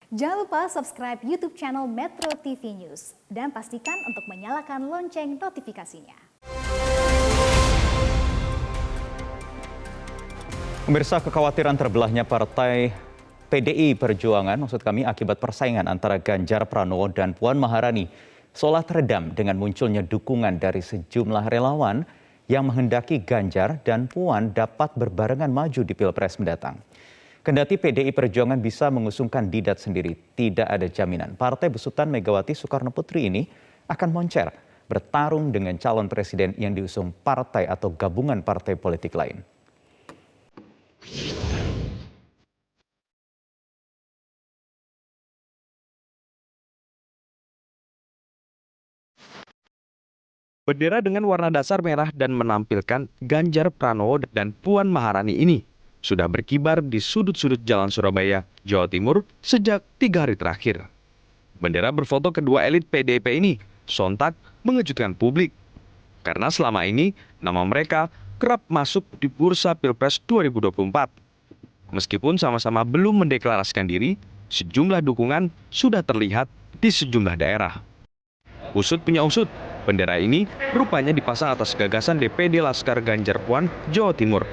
Jangan lupa subscribe YouTube channel Metro TV News dan pastikan untuk menyalakan lonceng notifikasinya. Pemirsa, kekhawatiran terbelahnya partai PDI Perjuangan, maksud kami akibat persaingan antara Ganjar Pranowo dan Puan Maharani, seolah teredam dengan munculnya dukungan dari sejumlah relawan yang menghendaki Ganjar dan Puan dapat berbarengan maju di Pilpres mendatang. Kendati PDI Perjuangan bisa mengusung kandidat sendiri, tidak ada jaminan Partai Besutan Megawati Soekarno Putri ini akan moncer bertarung dengan calon presiden yang diusung partai atau gabungan partai politik lain. Bendera dengan warna dasar merah dan menampilkan Ganjar Pranowo dan Puan Maharani ini sudah berkibar di sudut-sudut Jalan Surabaya, Jawa Timur sejak 3 hari terakhir. Bendera berfoto kedua elit PDIP ini sontak mengejutkan publik. Karena selama ini nama mereka kerap masuk di bursa Pilpres 2024. Meskipun sama-sama belum mendeklarasikan diri, sejumlah dukungan sudah terlihat di sejumlah daerah. Usut punya usut, bendera ini rupanya dipasang atas gagasan DPD Laskar Ganjar Puan Jawa Timur.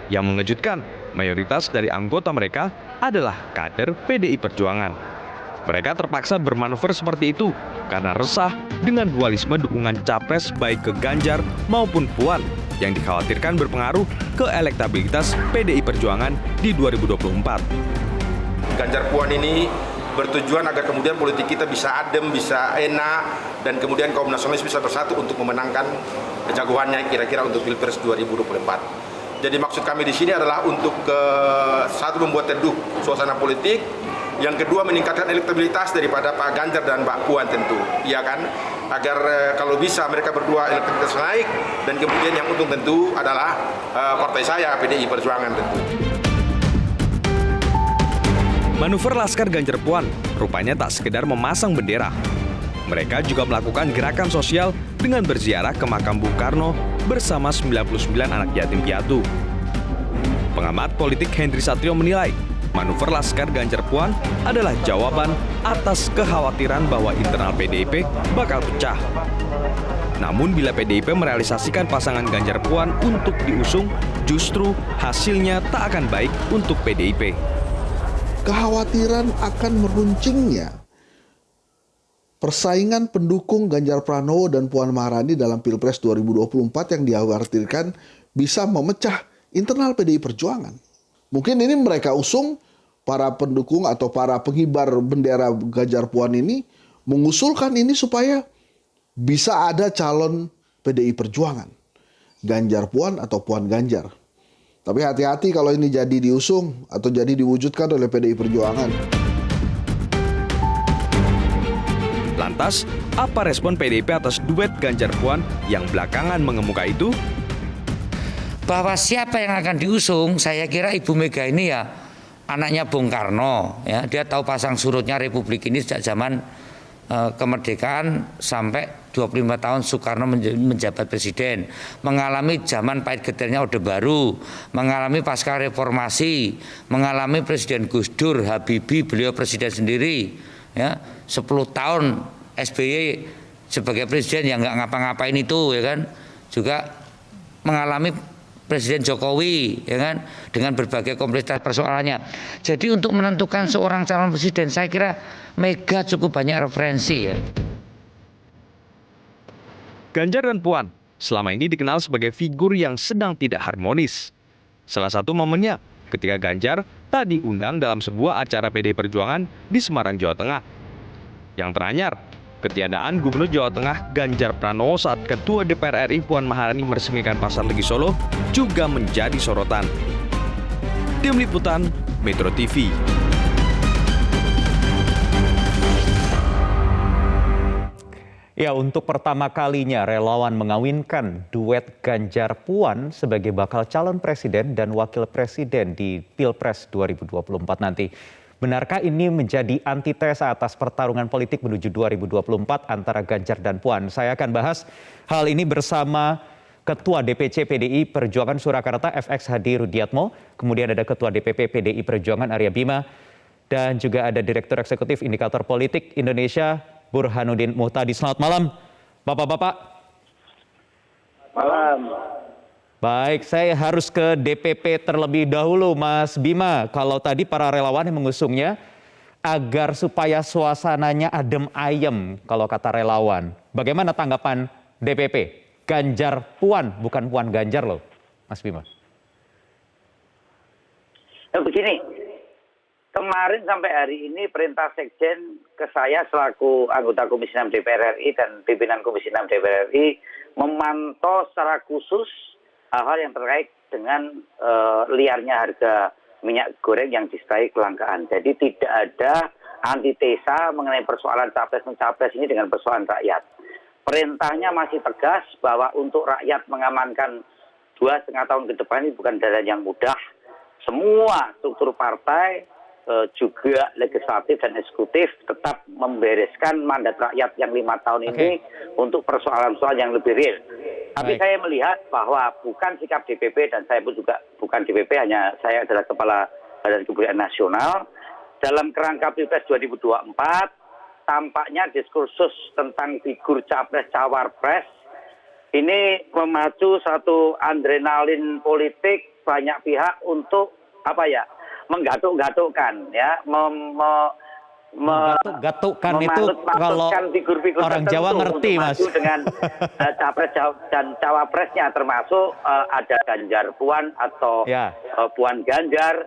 Yang mengejutkan, mayoritas dari anggota mereka adalah kader PDI Perjuangan. Mereka terpaksa bermanuver seperti itu karena resah dengan dualisme dukungan capres baik ke Ganjar maupun Puan yang dikhawatirkan berpengaruh ke elektabilitas PDI Perjuangan di 2024. Ganjar Puan ini bertujuan agar kemudian politik kita bisa adem, bisa enak, dan kemudian kaum nasionalis bisa bersatu untuk memenangkan jagoannya kira-kira untuk Pilpres 2024. Jadi maksud kami di sini adalah untuk satu membuat teduh suasana politik, yang kedua meningkatkan elektabilitas daripada Pak Ganjar dan Mbak Puan tentu, ya kan, agar kalau bisa mereka berdua elektabilitas naik, dan kemudian yang untung tentu adalah partai saya PDI Perjuangan tentu. Manuver Laskar Ganjar Puan rupanya tak sekedar memasang bendera. Mereka juga melakukan gerakan sosial dengan berziarah ke makam Bung Karno bersama 99 anak yatim piatu. Pengamat politik Hendri Satrio menilai, manuver Laskar Ganjar Puan adalah jawaban atas kekhawatiran bahwa internal PDIP bakal pecah. Namun bila PDIP merealisasikan pasangan Ganjar Puan untuk diusung, justru hasilnya tak akan baik untuk PDIP. Kekhawatiran akan meruncingnya persaingan pendukung Ganjar Pranowo dan Puan Maharani dalam Pilpres 2024 yang dikhawatirkan bisa memecah internal PDI Perjuangan. Mungkin ini mereka usung, para pendukung atau para pengibar bendera Ganjar Puan ini mengusulkan ini supaya bisa ada calon PDI Perjuangan, Ganjar Puan atau Puan Ganjar. Tapi hati-hati kalau ini jadi diusung atau jadi diwujudkan oleh PDI Perjuangan. Lantas, apa respon PDIP atas duet Ganjar Puan yang belakangan mengemuka itu? Bahwa siapa yang akan diusung, saya kira Ibu Mega ini ya anaknya Bung Karno. Ya, dia tahu pasang surutnya Republik ini sejak zaman kemerdekaan sampai 25 tahun Soekarno menjabat presiden, mengalami zaman pahit getirnya Orde Baru, mengalami pasca reformasi, mengalami Presiden Gus Dur, Habibie, beliau presiden sendiri, ya 10 tahun SBY sebagai presiden yang nggak ngapa-ngapain itu, ya kan, juga mengalami Presiden Jokowi, ya kan, dengan berbagai kompleksitas persoalannya. Jadi untuk menentukan seorang calon presiden, saya kira Mega cukup banyak referensi, ya. Ganjar dan Puan selama ini dikenal sebagai figur yang sedang tidak harmonis. Salah satu momennya ketika Ganjar tak diundang dalam sebuah acara PDI Perjuangan di Semarang, Jawa Tengah. Yang teranyar, ketiadaan Gubernur Jawa Tengah Ganjar Pranowo saat Ketua DPR RI Puan Maharani meresmikan Pasar Legi Solo juga menjadi sorotan. Tim Liputan Metro TV. Ya, untuk pertama kalinya relawan mengawinkan duet Ganjar Puan sebagai bakal calon presiden dan wakil presiden di Pilpres 2024 nanti. Benarkah ini menjadi antitesa atas pertarungan politik menuju 2024 antara Ganjar dan Puan? Saya akan bahas hal ini bersama Ketua DPC PDI Perjuangan Surakarta FX Hadi Rudiatmo, kemudian ada Ketua DPP PDI Perjuangan Arya Bima, dan juga ada Direktur Eksekutif Indikator Politik Indonesia, Burhanuddin Muhtadi. Selamat malam, Bapak-bapak. Malam. Baik, saya harus ke DPP terlebih dahulu, Mas Bima. Kalau tadi para relawan yang mengusungnya agar supaya suasananya adem ayem, kalau kata relawan. Bagaimana tanggapan DPP? Ganjar Puan, bukan Puan Ganjar loh, Mas Bima. Begini, kemarin sampai hari ini perintah Sekjen ke saya selaku anggota Komisi 6 DPR RI dan pimpinan Komisi 6 DPR RI memantau secara khusus hal-hal yang terkait dengan liarnya harga minyak goreng yang disertai kelangkaan. Jadi tidak ada antitesa mengenai persoalan capres-mencapres ini dengan persoalan rakyat. Perintahnya masih tegas bahwa untuk rakyat mengamankan 2,5 tahun ke depan ini bukan jalan yang mudah. Semua struktur partai, juga legislatif dan eksekutif tetap membereskan mandat rakyat yang 5 tahun ini untuk persoalan-persoalan yang lebih real. Tapi saya melihat bahwa bukan sikap DPP, dan saya pun juga bukan DPP, hanya saya adalah Kepala Badan Kebudayaan Nasional. Dalam kerangka Pilpres 2024, tampaknya diskursus tentang figur capres-cawapres ini memacu satu adrenalin politik banyak pihak untuk menggatuk-gatukkan ya, Gatuk-gatukkan itu kalau figur-figur orang Jawa ngerti, Mas. Dengan capres dan cawapresnya, termasuk ada Ganjar Puan atau Puan Ganjar.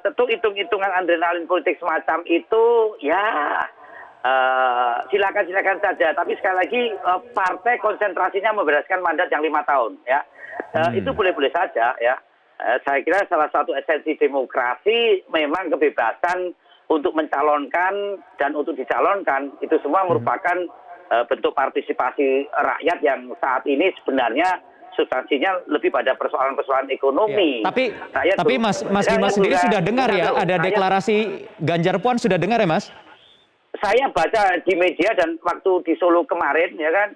Tentu hitung-hitungan adrenalin politik semacam itu ya silakan saja. Tapi sekali lagi partai konsentrasinya membereskan mandat yang 5 tahun ya. Itu boleh-boleh saja ya. Saya kira salah satu esensi demokrasi memang kebebasan untuk mencalonkan dan untuk dicalonkan. Itu semua merupakan bentuk partisipasi rakyat yang saat ini sebenarnya substansinya lebih pada persoalan-persoalan ekonomi. Ya, tapi Mas Bima sendiri sudah dengar ya, ada deklarasi Ganjar Puan, sudah dengar ya, Mas? Saya baca di media dan waktu di Solo kemarin ya kan,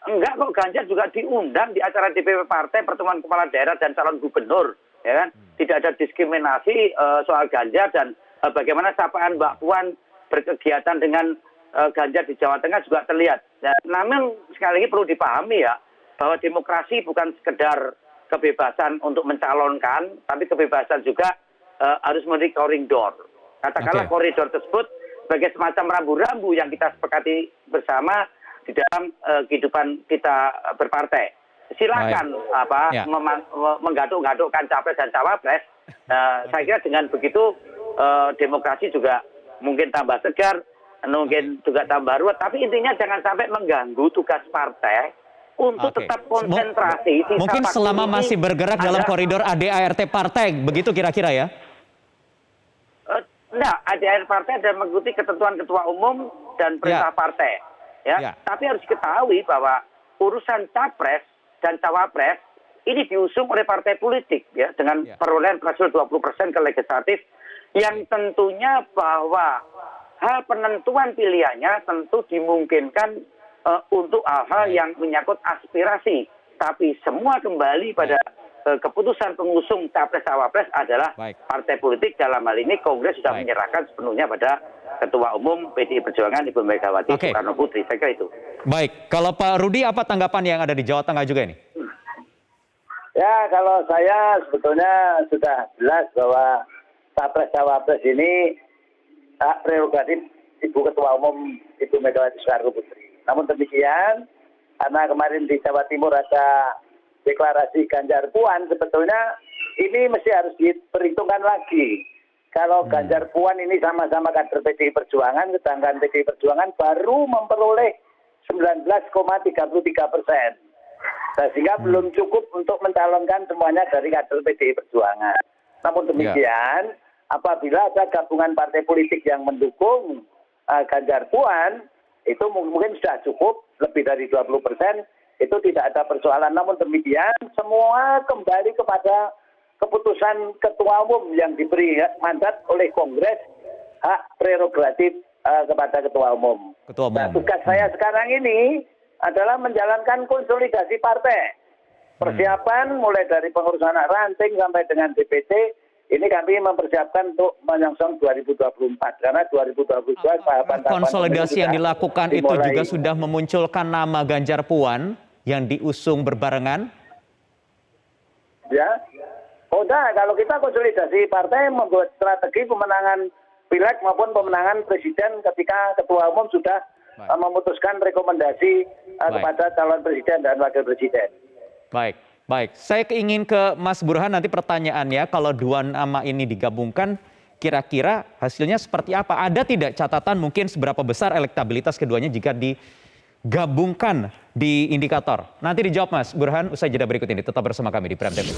enggak kok, Ganjar juga diundang di acara DPP partai, pertemuan kepala daerah dan calon gubernur, ya kan? Tidak ada diskriminasi soal Ganjar, dan bagaimana sapaan Mbak Puan berkegiatan dengan Ganjar di Jawa Tengah juga terlihat. Namun sekali lagi perlu dipahami ya, bahwa demokrasi bukan sekedar kebebasan untuk mencalonkan, tapi kebebasan juga harus memiliki koridor. Katakanlah koridor tersebut sebagai semacam rambu-rambu yang kita sepakati bersama di dalam kehidupan kita berpartai. Silakan menggatuk-gatukkan capres dan cawapres. Saya kira dengan begitu demokrasi juga mungkin tambah segar, mungkin juga tambah ruwet. Tapi intinya jangan sampai mengganggu tugas partai untuk tetap konsentrasi. Mungkin selama masih bergerak dalam koridor ADART partai, begitu kira-kira ya? Enggak, ADART partai dan mengikuti ketentuan ketua umum dan perintah partai. Ya. Tapi harus diketahui bahwa urusan capres dan cawapres ini diusung oleh partai politik ya, dengan perolehan threshold 20% ke legislatif, yang tentunya bahwa hal penentuan pilihannya tentu dimungkinkan untuk hal-hal yang menyangkut aspirasi. Tapi semua kembali pada keputusan pengusung capres-cawapres adalah partai politik. Dalam hal ini Kongres sudah menyerahkan sepenuhnya pada Ketua Umum PDI Perjuangan Ibu Megawati Soekarno Putri. Saya kira itu. Baik, kalau Pak Rudi apa tanggapan yang ada di Jawa Tengah juga ini? Ya, kalau saya sebetulnya sudah jelas bahwa capres-cawapres ini hak prerogatif Ibu Ketua Umum Ibu Megawati Soekarno Putri. Namun demikian, karena kemarin di Jawa Timur ada deklarasi Ganjar Puan, sebetulnya ini mesti harus diperhitungkan lagi. Kalau Ganjar Puan ini sama-sama kader PDI Perjuangan, sedangkan PDI Perjuangan baru memperoleh 19,33%. Sehingga belum cukup untuk mencalonkan semuanya dari kader PDI Perjuangan. Namun demikian, apabila ada gabungan partai politik yang mendukung Ganjar Puan, itu mungkin sudah cukup, lebih dari 20%, itu tidak ada persoalan. Namun demikian, semua kembali kepada keputusan Ketua Umum yang diberi mandat oleh Kongres, hak prerogatif kepada Ketua Umum. Nah, tugas saya sekarang ini adalah menjalankan konsolidasi partai. Persiapan mulai dari pengurusan anak ranting sampai dengan DPC ini kami mempersiapkan untuk menyongsong 2024 karena 2022 tahapan Konsolidasi yang dilakukan itu juga sudah memunculkan nama Ganjar Puan yang diusung berbarengan. Ya, oh enggak, kalau kita konsolidasi partai membuat strategi pemenangan pileg maupun pemenangan presiden ketika ketua umum sudah memutuskan rekomendasi kepada calon presiden dan wakil presiden. Baik, baik. Saya ingin ke Mas Burhan nanti pertanyaannya, kalau dua nama ini digabungkan, kira-kira hasilnya seperti apa? Ada tidak catatan mungkin seberapa besar elektabilitas keduanya jika digabungkan di indikator? Nanti dijawab Mas Burhan usai jeda berikut ini. Tetap bersama kami di Prime TV.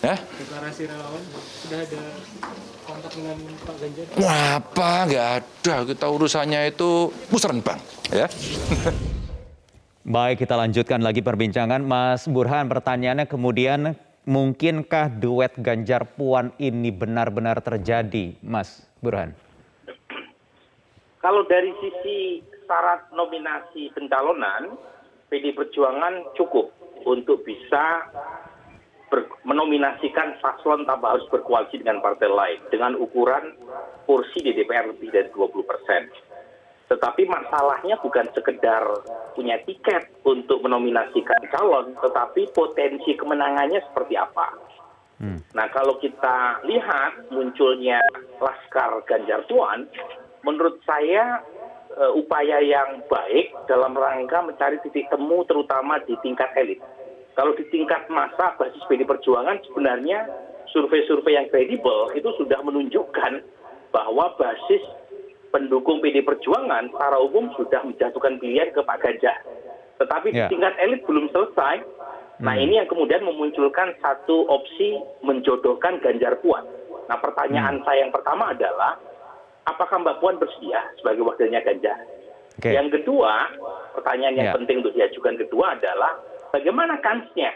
Deklarasi relawan sudah ada kontak dengan Pak Ganjar? Apa nggak ada, kita urusannya itu musrenbang ya. Baik, kita lanjutkan lagi perbincangan. Mas Burhan, pertanyaannya kemudian, mungkinkah duet Ganjar Puan ini benar-benar terjadi, Mas Burhan? Kalau dari sisi syarat nominasi pencalonan, PD Perjuangan cukup untuk bisa menominasikan paslon tanpa harus berkoalisi dengan partai lain dengan ukuran kursi di DPR lebih dari 20%. Tetapi masalahnya bukan sekedar punya tiket untuk menominasikan calon, tetapi potensi kemenangannya seperti apa. Nah, kalau kita lihat munculnya Laskar Ganjar Puan, menurut saya upaya yang baik dalam rangka mencari titik temu terutama di tingkat elit. Kalau di tingkat massa basis PD Perjuangan sebenarnya survei-survei yang kredibel itu sudah menunjukkan bahwa basis pendukung PD Perjuangan secara umum sudah menjatuhkan pilihan ke Pak Ganjar. Tetapi di tingkat elit belum selesai. Nah, ini yang kemudian memunculkan satu opsi menjodohkan Ganjar Puan. Nah, pertanyaan saya yang pertama adalah apakah Mbak Puan bersedia sebagai wakilnya Ganjar? Yang kedua, pertanyaan yang penting untuk diajukan kedua adalah bagaimana kansnya?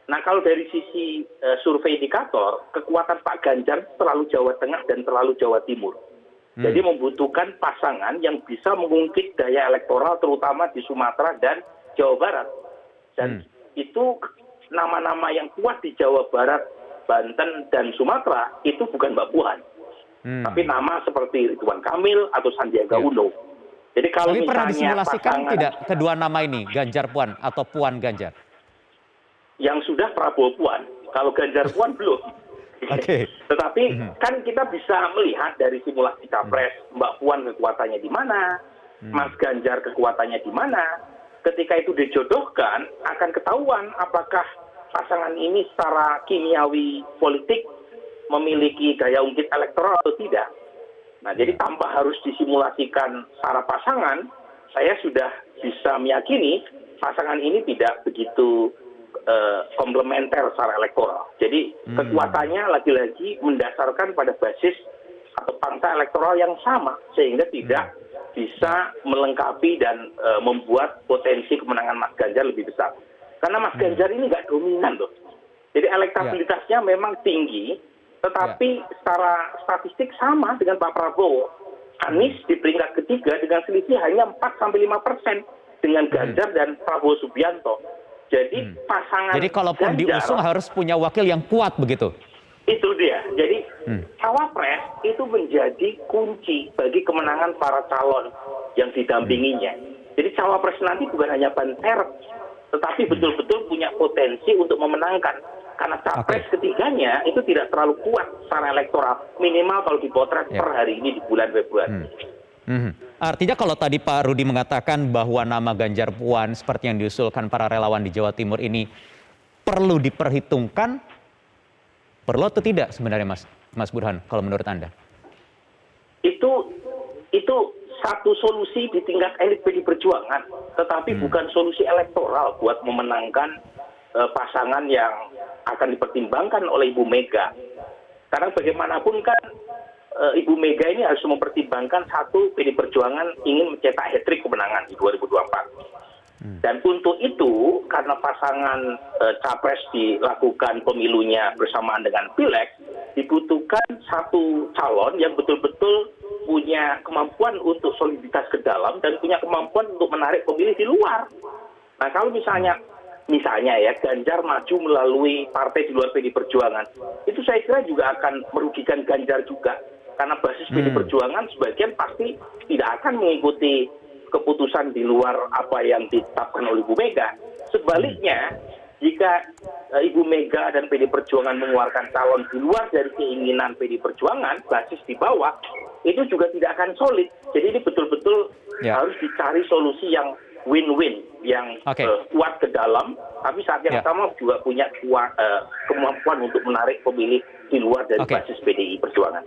Nah, kalau dari sisi survei indikator, kekuatan Pak Ganjar terlalu Jawa Tengah dan terlalu Jawa Timur. Jadi membutuhkan pasangan yang bisa mengungkit daya elektoral terutama di Sumatera dan Jawa Barat. Dan itu nama-nama yang kuat di Jawa Barat, Banten, dan Sumatera itu bukan Mbak Puan. Tapi nama seperti Ridwan Kamil atau Sandiaga Uno. Jadi kalau Tapi pernah misalnya disimulasikan pasangan tidak kedua nama ini, Ganjar Puan atau Puan Ganjar? yang sudah Prabowo Puan, kalau Ganjar Puan belum. Tetapi kan kita bisa melihat dari simulasi capres, Mbak Puan kekuatannya di mana, Mas Ganjar kekuatannya di mana. Ketika itu dijodohkan, akan ketahuan apakah pasangan ini secara kimiawi politik memiliki daya ungkit elektoral atau tidak. Nah, jadi tanpa harus disimulasikan secara pasangan, saya sudah bisa meyakini pasangan ini tidak begitu komplementer secara elektoral. Jadi kekuatannya lagi-lagi mendasarkan pada basis atau pangsa elektoral yang sama, sehingga tidak bisa melengkapi dan membuat potensi kemenangan Mas Ganjar lebih besar. Karena Mas Ganjar ini nggak dominan loh. Jadi elektabilitasnya memang tinggi, tetapi secara statistik sama dengan Pak Prabowo. Anies di peringkat ketiga dengan selisih hanya 4-5% dengan Ganjar dan Prabowo Subianto. Jadi pasangan Jadi kalaupun Ganjar, diusung harus punya wakil yang kuat begitu? itu dia. Jadi cawapres itu menjadi kunci bagi kemenangan para calon yang didampinginya. Jadi cawapres nanti bukan hanya ban serep, tetapi betul-betul punya potensi untuk memenangkan. Karena capres ketiganya itu tidak terlalu kuat secara elektoral. Minimal kalau dipotret per hari ini di bulan Februari. Artinya kalau tadi Pak Rudi mengatakan bahwa nama Ganjar Puan seperti yang diusulkan para relawan di Jawa Timur ini perlu diperhitungkan, perlu atau tidak sebenarnya Mas Burhan kalau menurut Anda? Itu satu solusi di tingkat elit PD Perjuangan, tetapi bukan solusi elektoral buat memenangkan pasangan yang akan dipertimbangkan oleh Ibu Mega. Karena bagaimanapun kan Ibu Mega ini harus mempertimbangkan satu, PD Perjuangan ingin mencetak hat-trick kemenangan di 2024. Dan untuk itu, karena pasangan capres dilakukan pemilunya bersamaan dengan pileg, dibutuhkan satu calon yang betul-betul punya kemampuan untuk soliditas ke dalam dan punya kemampuan untuk menarik pemilih di luar. Nah, kalau misalnya ya Ganjar maju melalui partai di luar PDI Perjuangan, itu saya kira juga akan merugikan Ganjar juga. Karena basis PDI Perjuangan sebagian pasti tidak akan mengikuti keputusan di luar apa yang ditetapkan oleh Ibu Mega. Sebaliknya, jika Ibu Mega dan PDI Perjuangan mengeluarkan calon di luar dari keinginan PDI Perjuangan, basis di bawah, itu juga tidak akan solid. Jadi ini betul-betul harus dicari solusi yang win-win, yang kuat ke dalam, tapi saat yang sama juga punya kemampuan untuk menarik pemilih di luar dari basis PDI Perjuangan.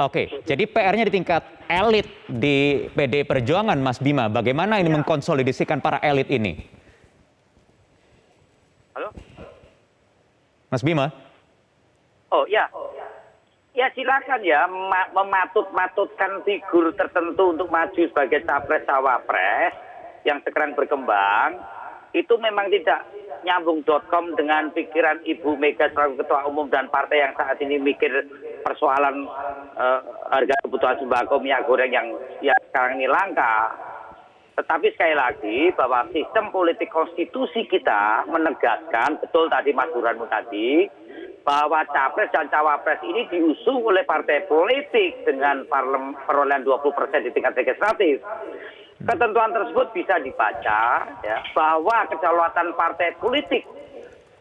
Oke, jadi PR-nya di tingkat elit di PDI Perjuangan, Mas Bima. Bagaimana ini mengkonsolidasikan para elit ini? Halo? Mas Bima? Oh ya, ya silakan ya mematut-matutkan figur tertentu untuk maju sebagai capres-cawapres yang sekarang berkembang. Itu memang tidak nyambung.com dengan pikiran Ibu Mega selaku Ketua Umum dan partai yang saat ini mikir persoalan harga kebutuhan sembako minyak goreng yang sekarang ini langka. Tetapi sekali lagi bahwa sistem politik konstitusi kita menegaskan, betul tadi Mas Burhanmu tadi, bahwa capres dan cawapres ini diusung oleh partai politik dengan perolehan 20% di tingkat legislatif. Ketentuan tersebut bisa dibaca ya, bahwa kedaulatan partai politik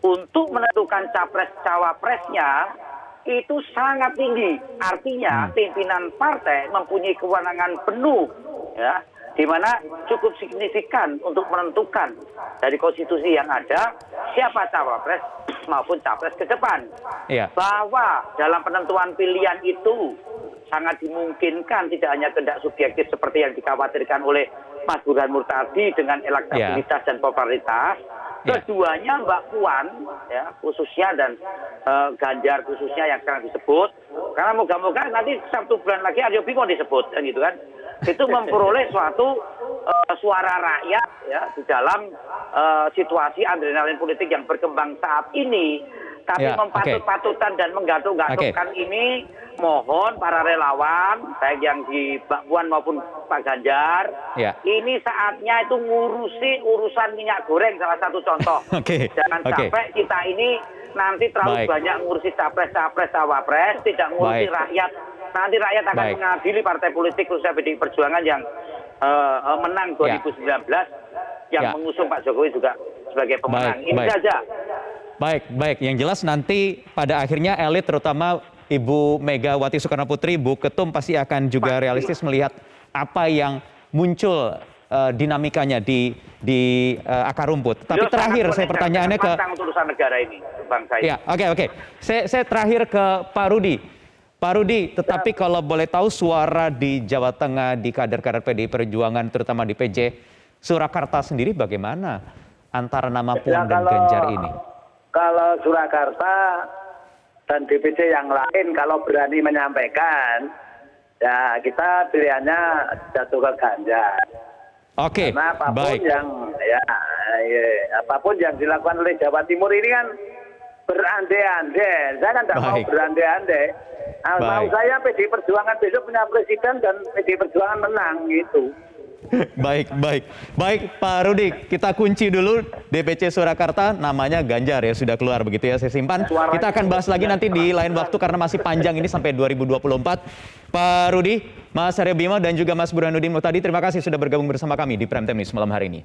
untuk menentukan capres-cawapresnya itu sangat tinggi. Artinya pimpinan partai mempunyai kewenangan penuh ya, di mana cukup signifikan untuk menentukan dari konstitusi yang ada siapa cawapres maupun capres ke depan. Bahwa dalam penentuan pilihan itu sangat dimungkinkan tidak hanya kehendak subjektif seperti yang dikhawatirkan oleh Mas Burhanmu tadi dengan elektabilitas dan popularitas. Keduanya Mbak Puan ya khususnya dan Ganjar khususnya yang sekarang disebut, karena moga-moga nanti 1 bulan lagi Aryo Bimo disebut kan gitu kan, itu memperoleh suatu suara rakyat ya di dalam situasi adrenalin politik yang berkembang saat ini. Tapi mempatut-patutan dan menggantung-gantungkan ini, mohon para relawan, baik yang di Mbak Puan maupun Pak Ganjar, ini saatnya itu ngurusi urusan minyak goreng salah satu contoh. Jangan sampai kita ini nanti terlalu banyak ngurusi capres-capres, cawapres, tidak ngurusi rakyat. Nanti rakyat akan mengadili partai politik khususnya PDI Perjuangan yang menang 2019, yang mengusung Pak Jokowi juga sebagai pemenang. Ini saja. Baik. Yang jelas nanti pada akhirnya elit terutama Ibu Megawati Soekarnoputri, Bu Ketum pasti akan juga realistis melihat apa yang muncul dinamikanya di akar rumput. Tapi terakhir saya pertanyaannya ke urusan negara ini, bangsa ini. Ya, oke. Saya terakhir ke Pak Rudi. Pak Rudi, tetapi kalau boleh tahu suara di Jawa Tengah di kader-kader PDI Perjuangan terutama di PJ Surakarta sendiri bagaimana antara nama Puan dan Ganjar ini? Kalau Surakarta dan DPC yang lain kalau berani menyampaikan, ya kita pilihannya jatuh ke Ganjar. Karena apapun yang dilakukan oleh Jawa Timur ini kan berandai-andai. Saya kan tidak mau berandai-andai. Mau saya PDI Perjuangan besok punya presiden dan PDI Perjuangan menang gitu. Baik Pak Rudi, kita kunci dulu DPC Surakarta, namanya Ganjar ya, sudah keluar begitu ya, saya simpan. Kita akan bahas lagi nanti di lain waktu karena masih panjang ini sampai 2024. Pak Rudi, Mas Aryo Bima dan juga Mas Burhanuddin Muhtadi, terima kasih sudah bergabung bersama kami di Prime Time News malam hari ini.